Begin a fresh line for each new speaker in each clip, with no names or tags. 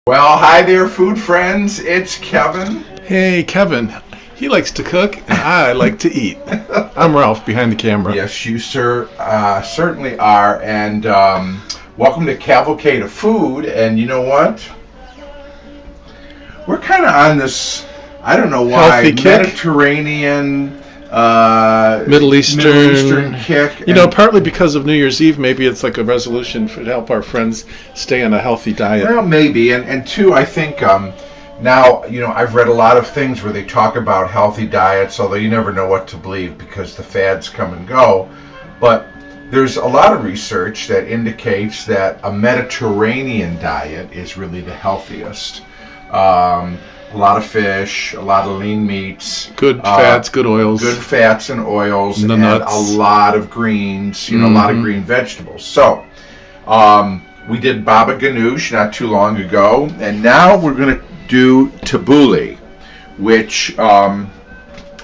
Well, hi there, food friends. It's Kevin.
Hey, Kevin. He likes to cook, and I like to eat. I'm Ralph, behind the camera.
Yes, you, sir, certainly are. And welcome to Cavalcade of Food. And you know what? We're kind of on this, I don't know why,
Healthy kick.
Mediterranean,
Middle Eastern
kick.
Partly because of New Year's Eve, maybe it's like a resolution to help our friends stay on a healthy diet.
Well, maybe. And two, I think now, I've read a lot of things where they talk about healthy diets, although you never know what to believe because the fads come and go. But there's a lot of research that indicates that a Mediterranean diet is really the healthiest. A lot of fish, a lot of lean meats.
Good fats, good oils.
Good fats and oils.
And
a lot of greens, a lot of green vegetables. So, we did baba ganoush not too long ago, and now we're going to do tabbouleh, which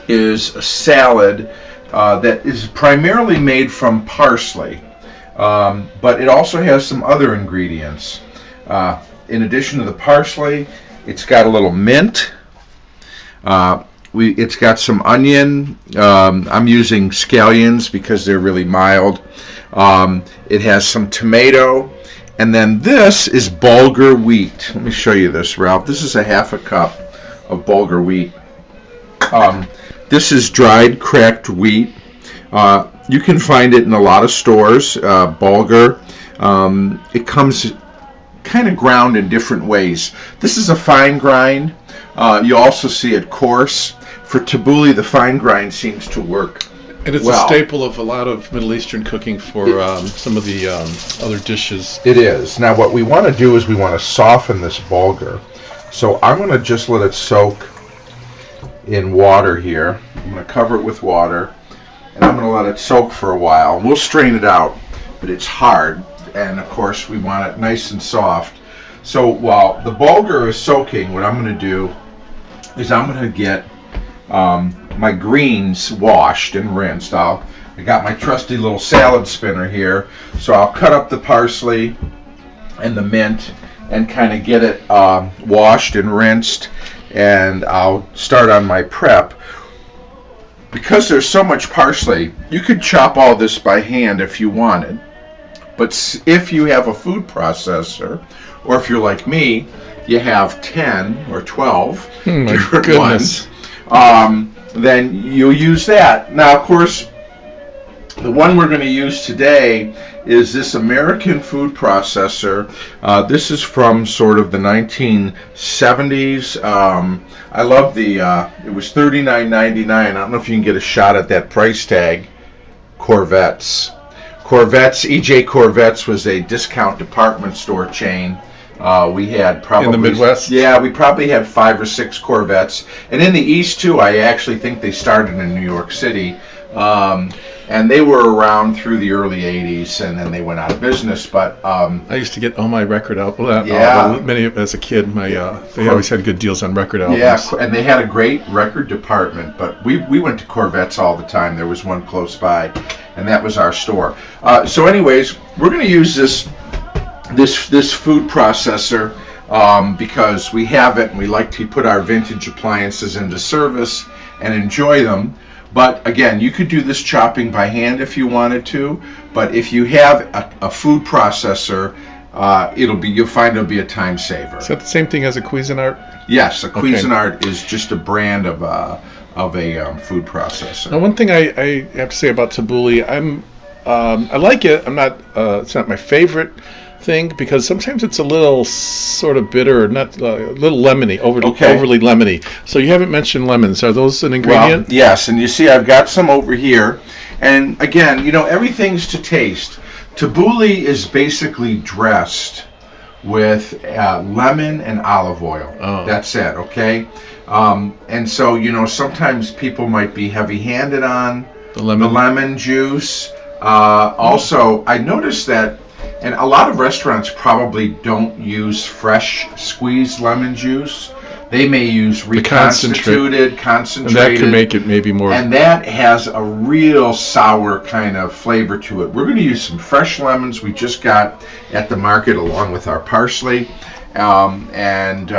is a salad that is primarily made from parsley, but it also has some other ingredients. In addition to the parsley, it's got a little mint. It's got some onion. I'm using scallions because they're really mild. It has some tomato. And then this is bulgur wheat. Let me show you this, Ralph. This is a half a cup of bulgur wheat. This is dried cracked wheat. You can find it in a lot of stores, bulgur. It comes kind of ground in different ways. This is a fine grind. You also see it coarse. For tabbouleh, the fine grind seems to work.
And it's a staple of a lot of Middle Eastern cooking for some of the other dishes.
It is. Now what we want to do is we want to soften this bulgur. So I'm going to just let it soak in water here. I'm going to cover it with water. And I'm going to let it soak for a while. We'll strain it out, but it's hard. And of course we want it nice and soft. So while the bulgur is soaking, what I'm going to do is I'm going to get my greens washed and rinsed. I got my trusty little salad spinner here, so I'll cut up the parsley and the mint and kind of get it washed and rinsed, and I'll start on my prep. Because there's so much parsley, you could chop all this by hand if you wanted. But if you have a food processor, or if you're like me, you have 10 or 12 different ones, then you'll use that. Now, of course, the one we're going to use today is this American food processor. This is from sort of the 1970s. I love it was $39.99. I don't know if you can get a shot at that price tag. Corvettes, EJ Corvettes was a discount department store chain. We had probably
in the Midwest.
Yeah, we probably had 5 or 6 Corvettes, and in the East too. I actually think they started in New York City, and they were around through the early '80s, and then they went out of business. But
I used to get all my record albums. Many as a kid, they always had good deals on record albums.
Yeah, and they had a great record department. But we went to Corvettes all the time. There was one close by, and that was our store. So, anyways, we're going to use this food processor because we have it and we like to put our vintage appliances into service and enjoy them. But again, you could do this chopping by hand if you wanted to, but if you have a food processor, you'll find it'll be a time saver.
Is that the same thing as a Cuisinart?
Yes, a Cuisinart is just a brand of a food processor.
Now, one thing I have to say about tabbouleh, I like it. It's not my favorite thing because sometimes it's a little sort of bitter, not a little lemony, overly lemony. So you haven't mentioned lemons. Are those an ingredient?
Well, yes, and you see I've got some over here. And again, everything's to taste. Tabbouleh is basically dressed with lemon and olive oil.
Oh.
That's it, okay? And so, sometimes people might be heavy-handed on the lemon juice. Also, I noticed that, and a lot of restaurants probably don't use fresh squeezed lemon juice. They may use reconstituted, concentrated.
And that can make it maybe more.
And that has a real sour kind of flavor to it. We're going to use some fresh lemons we just got at the market along with our parsley. and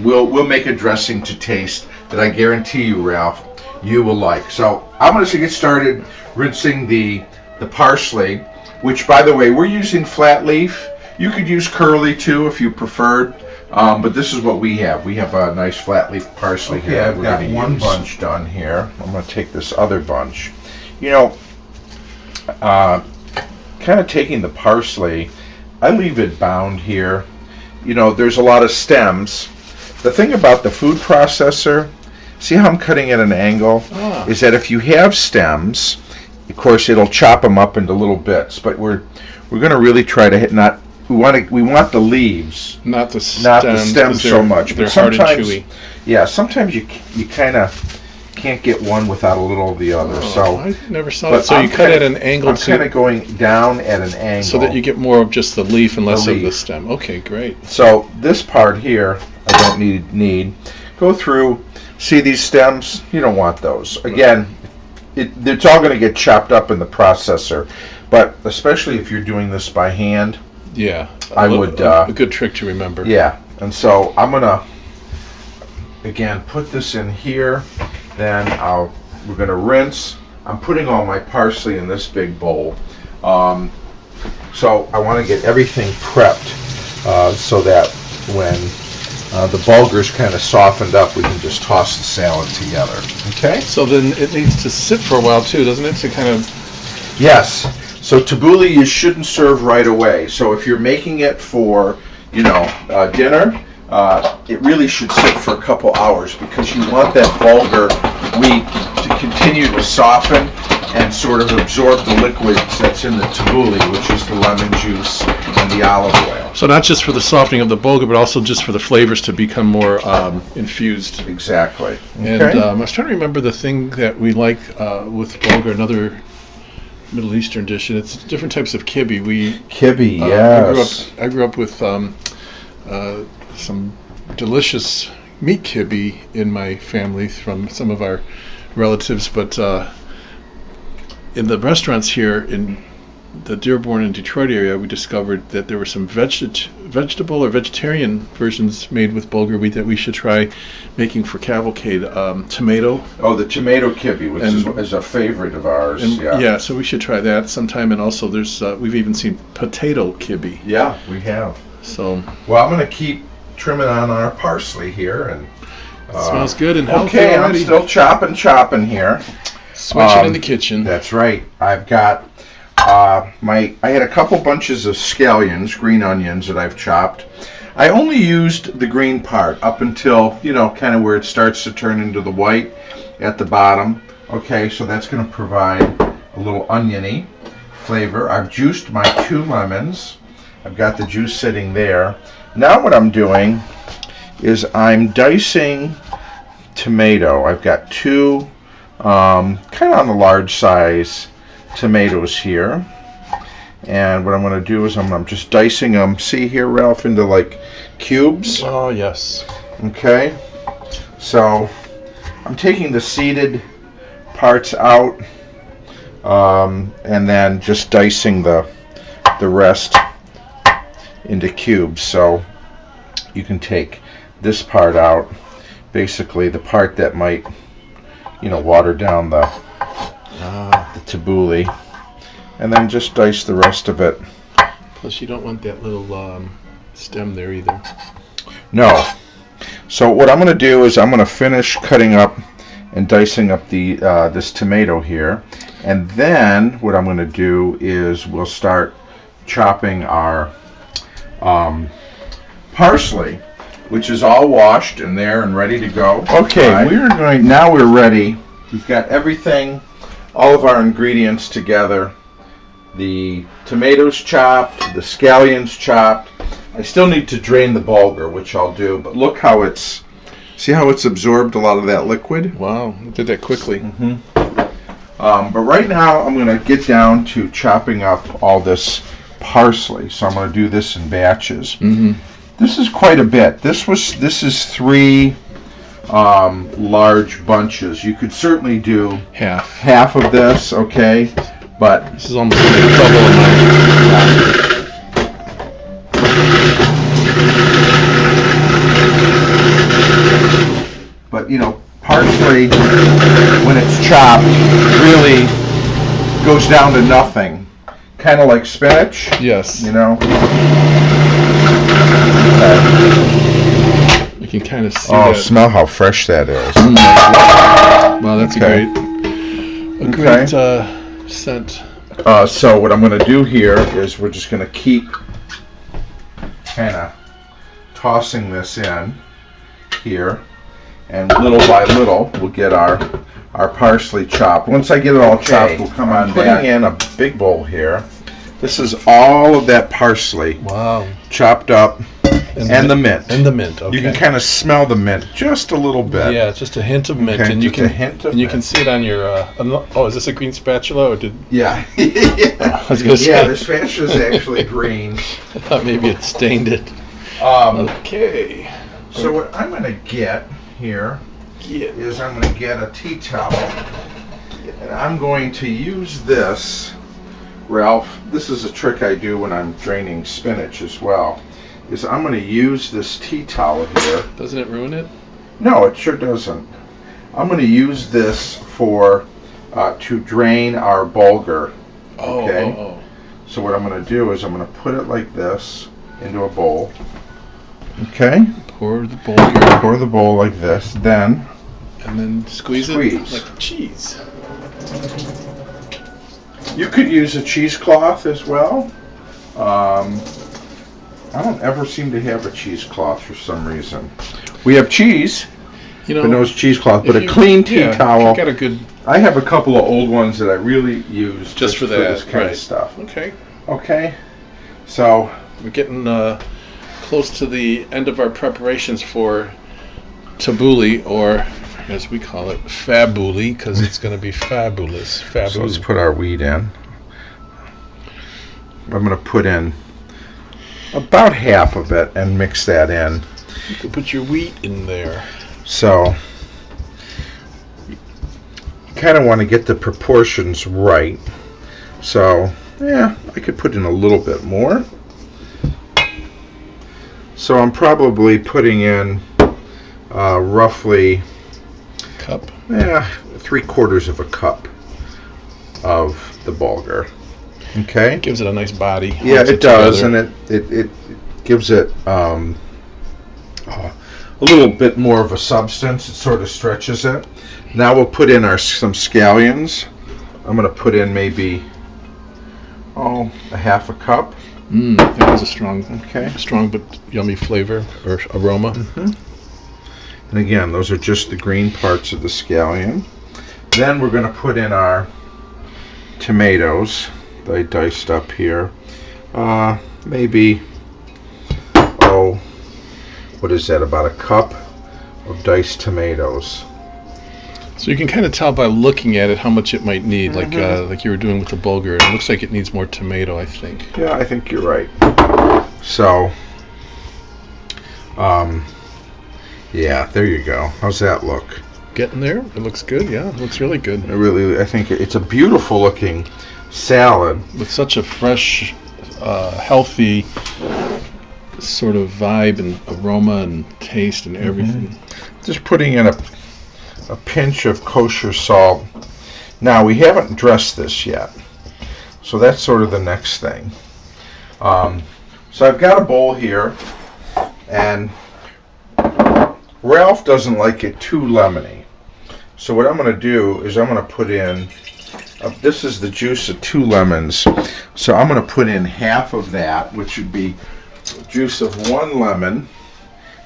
we'll make a dressing to taste that I guarantee you, Ralph, you will like. So I'm going to get started rinsing the parsley, which, by the way, we're using flat leaf. You could use curly too if you preferred, but this is what we have. We have a nice flat leaf parsley here. I've got one bunch done here. I'm going to take this other bunch. You know, kind of taking the parsley, I leave it bound here. You know, there's a lot of stems. The thing about the food processor, see how I'm cutting at an angle? Is that if you have stems, of course it'll chop them up into little bits, but we're going to really try to hit not. We want the leaves,
not the stems
so much.
They're hard and chewy.
Yeah, sometimes you kind of can't get one without a little of the other. So
I never saw that. So you cut at an angle.
I'm kind of going down at an angle
so that you get more of just the leaf and less of the stem. Okay, great.
So this part here, I don't need. Go through. See these stems? You don't want those. Again, it's all going to get chopped up in the processor, but especially if you're doing this by hand.
Yeah,
I would.
A good trick to remember.
Yeah, and so I'm gonna again put this in here. Then we're gonna rinse. I'm putting all my parsley in this big bowl. So I want to get everything prepped so that when the bulgur's kind of softened up, we can just toss the salad together. Okay.
So then it needs to sit for a while too, doesn't it? To kind of.
Yes. So tabbouleh you shouldn't serve right away. So if you're making it for, dinner, it really should sit for a couple hours because you want that bulgur wheat to continue to soften and sort of absorb the liquids that's in the tabbouleh, which is the lemon juice and the olive oil.
So not just for the softening of the bulgur, but also just for the flavors to become more infused.
Exactly.
And I was trying to remember the thing that we like with bulgur, another Middle Eastern dish, and it's different types of kibbeh.
Kibbeh, yes.
I grew up with some delicious meat kibbeh in my family from some of our relatives, but in the restaurants here in the Dearborn and Detroit area, we discovered that there were some vegetable or vegetarian versions made with bulgur wheat that we should try making for Cavalcade. Tomato.
Oh, the tomato kibbeh, which is a favorite of ours.
Yeah, so we should try that sometime. And also, there's we've even seen potato kibbeh.
Yeah, we have.
So.
Well, I'm going to keep trimming on our parsley here, and
smells good and healthy.
Okay,
already.
I'm still chopping here.
Switching in the kitchen.
That's right. I've got I had a couple bunches of scallions, green onions that I've chopped. I only used the green part up until, kind of where it starts to turn into the white at the bottom. Okay, so that's going to provide a little oniony flavor. I've juiced my 2 lemons. I've got the juice sitting there. Now what I'm doing is I'm dicing tomato. I've got 2 kind of on the large size tomatoes here, and what I'm going to do is I'm just dicing them, see here, Ralph, into like cubes.
Oh yes.
Okay, so I'm taking the seeded parts out, and then just dicing the rest into cubes. So you can take this part out, basically the part that might water down the tabbouleh, and then just dice the rest of it.
Plus you don't want that little stem there either.
No. So what I'm going to do is I'm going to finish cutting up and dicing up the this tomato here, and then what I'm going to do is we'll start chopping our parsley, which is all washed and there and ready to go. Okay, right. Now we're ready. We've got everything, all of our ingredients together. The tomatoes chopped, the scallions chopped. I still need to drain the bulgur, which I'll do, but look how see how it's absorbed a lot of that liquid?
Wow, you did that quickly.
Mm-hmm. But right now I'm going to get down to chopping up all this parsley. So I'm going to do this in batches.
Mm-hmm.
This is quite a bit. This is 3 large bunches. You could certainly do half of this, okay? But
this is almost like double amount.
But parsley, when it's chopped, really goes down to nothing. Kind of like spinach.
Yes.
Okay.
You can kind of see
Oh,
that.
smell how fresh that is.
Wow, that's
Okay.
a great scent.
So what I'm going to do here is we're just going to keep kind of tossing this in here, and little by little we'll get our parsley chopped. Once I get it all chopped, we'll come on back. Putting in a big bowl here. This is all of that parsley.
Wow.
Chopped up, and the mint.
And the mint. Okay.
You can kind of smell the mint just a little bit.
Yeah, just a hint of mint,
Okay,
and you
just
can
a hint of
and you
mint.
can see it on your. Oh, is this a green spatula or did?
Yeah.
I was gonna say.
Yeah, the spatula is actually green.
I thought maybe it stained it. Okay.
So what I'm going to get here is I'm going to get a tea towel, and I'm going to use this, Ralph. This is a trick I do when I'm draining spinach as well. Is I'm going to use this tea towel here.
Doesn't it ruin it?
No, it sure doesn't. I'm going to use this for to drain our bulgur. Okay.
Oh.
So what I'm going to do is I'm going to put it like this into a bowl. Okay.
Pour the bulgur.
Pour the bowl like this. Then.
And then squeeze it like cheese.
You could use a cheesecloth as well. I don't ever seem to have a cheesecloth for some reason. We have cheese, but no cheesecloth. But a clean tea towel.
You got a good.
I have a couple of old ones that I really use just for
that
this kind of stuff.
Okay.
Okay. So
we're getting close to the end of our preparations for tabbouli, or as we call it, fabouli, because it's going to be fabulous.
So let's put our wheat in. I'm going to put in about half of it and mix that in.
You can put your wheat in there.
So you kind of want to get the proportions right. So yeah, I could put in a little bit more. So I'm probably putting in roughly
cup.
3/4 of a cup of the bulgur. Okay.
Gives it a nice body.
Yeah, it does, and it gives it a little bit more of a substance. It sort of stretches it. Now we'll put in some scallions. I'm going to put in maybe a half a cup.
That has a strong but yummy flavor or aroma.
Mm-hmm. And again, those are just the green parts of the scallion. Then we're going to put in our tomatoes that I diced up here. Maybe, what is that, about a cup of diced tomatoes.
So you can kind of tell by looking at it how much it might need, like you were doing with the bulgur. It looks like it needs more tomato, I think.
Yeah, I think you're right. So, yeah, there you go. How's that look?
Getting there. It looks good. Yeah, it looks really good.
I think it's a beautiful looking salad
with such a fresh, healthy sort of vibe and aroma and taste and everything.
Just putting in a pinch of kosher salt. Now we haven't dressed this yet, so that's sort of the next thing. So I've got a bowl here, and Ralph doesn't like it too lemony. So what I'm going to do is I'm going to put in, this is the juice of 2 lemons. So I'm going to put in half of that, which would be juice of 1 lemon.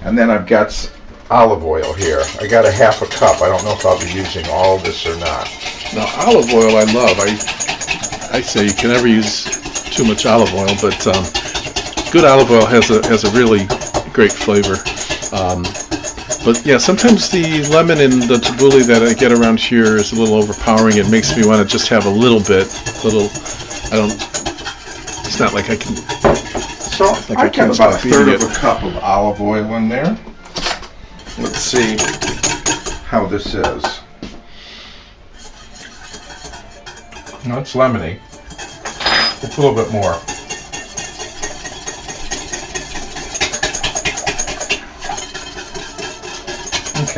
And then I've got olive oil here. I got a half a cup. I don't know if I'll be using all of this or not.
Now olive oil I love. I say you can never use too much olive oil, but good olive oil has a really great flavor. But yeah, sometimes the lemon in the tabbouli that I get around here is a little overpowering. It makes me want to just have a little bit. It's not like I can.
So I got about a third of a cup of olive oil in there. Let's see how this is. No, it's lemony. We'll put a little bit more.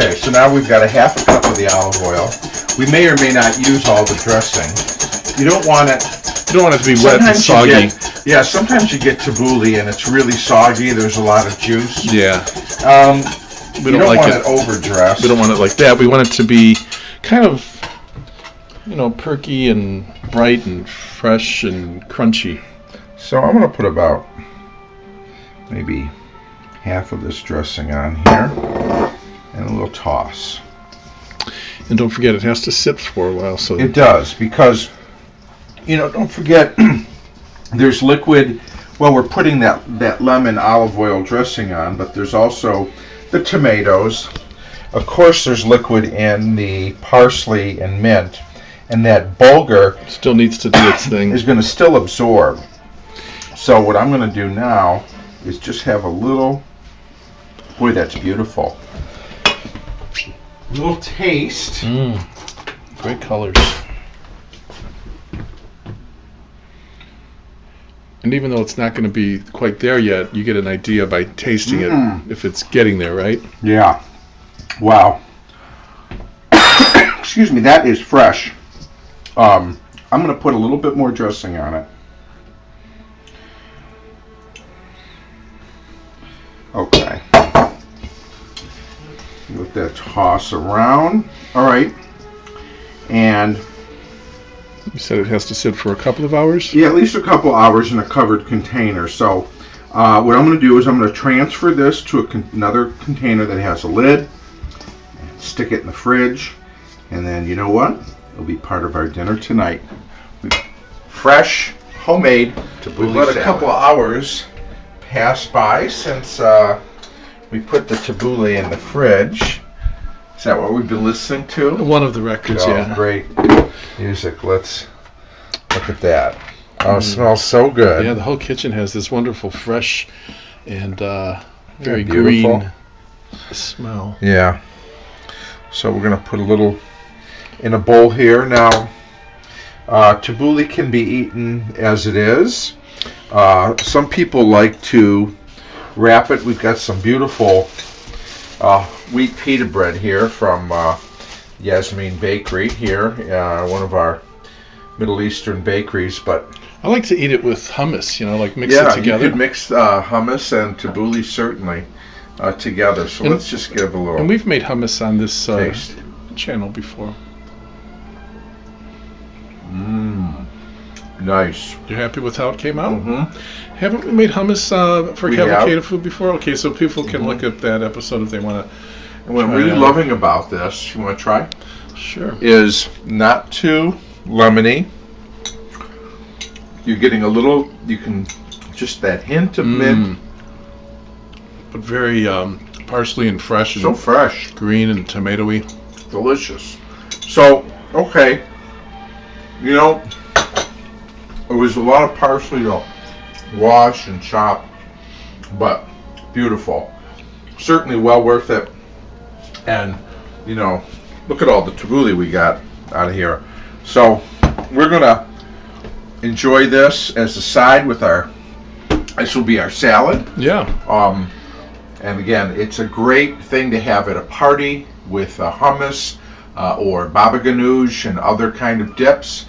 Okay, so now we've got a half a cup of the olive oil. We may or may not use all the dressing. You don't want it.
You don't want it to be wet and soggy.
Sometimes you get tabbouleh and it's really soggy. There's a lot of juice.
Yeah.
We don't want it overdressed.
We don't want it like that. We want it to be kind of, perky and bright and fresh and crunchy.
So I'm going to put about maybe half of this dressing on here and a little toss.
And don't forget, it has to sit for a while. So
it does, because don't forget there's liquid. Well, we're putting that lemon olive oil dressing on, but there's also the tomatoes. Of course, there's liquid in the parsley and mint, and that bulgur
still needs to do its thing.
Is going to still absorb. So what I'm going to do now is just have a little. Boy, that's beautiful. A little taste.
Great colors. And even though it's not going to be quite there yet, you get an idea by tasting it if it's getting there, right?
Yeah. Wow. Excuse me, that is fresh. I'm going to put a little bit more dressing on it. Okay. Let that toss around. All right. And
you said it has to sit for a couple of hours?
Yeah, at least a couple hours in a covered container. So what I'm going to do is I'm going to transfer this to another container that has a lid, stick it in the fridge, and then you know what? It'll be part of our dinner tonight. Fresh, homemade tabbouleh. We've let a couple of hours pass by since we put the tabbouleh in the fridge. Is that what we've been listening to?
One of the records, yeah.
Great music. Let's look at that. Oh, it smells so good.
Yeah, the whole kitchen has this wonderful, fresh, and very green smell.
Yeah. So we're going to put a little in a bowl here. Now, tabbouleh can be eaten as it is. Some people like to wrap it. We've got some beautiful wheat pita bread here from Yasmin Bakery here, one of our Middle Eastern bakeries. But
I like to eat it with hummus, like mix it together.
Yeah, you could mix hummus and tabbouleh certainly together. So let's just give a little.
And we've made hummus on this
taste.
Channel before.
Nice.
You're happy with how it came out?
Mm-hmm.
Haven't we made hummus for Cavalcade food before? Okay, so people can look at that episode if they want to.
And what I'm really loving about this, you want to try?
Sure.
Is not too lemony. You're getting a little, just that hint of mint.
But very parsley and fresh.
So fresh.
Green and tomatoey.
Delicious. So, okay. It was a lot of parsley to wash and chop, but beautiful. Certainly well worth it. And, look at all the tabbouleh we got out of here. So, we're going to enjoy this as a side with this will be our salad.
Yeah.
And again, it's a great thing to have at a party with hummus or baba ganoush and other kind of dips.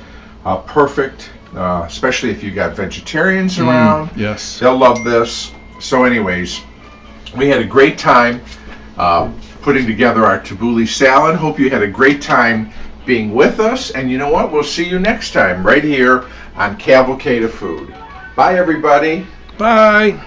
Perfect, especially if you got vegetarians around.
Yes.
They'll love this. So anyways, we had a great time putting together our tabbouleh salad. Hope you had a great time being with us. And you know what? We'll see you next time right here on Cavalcade of Food. Bye, everybody.
Bye.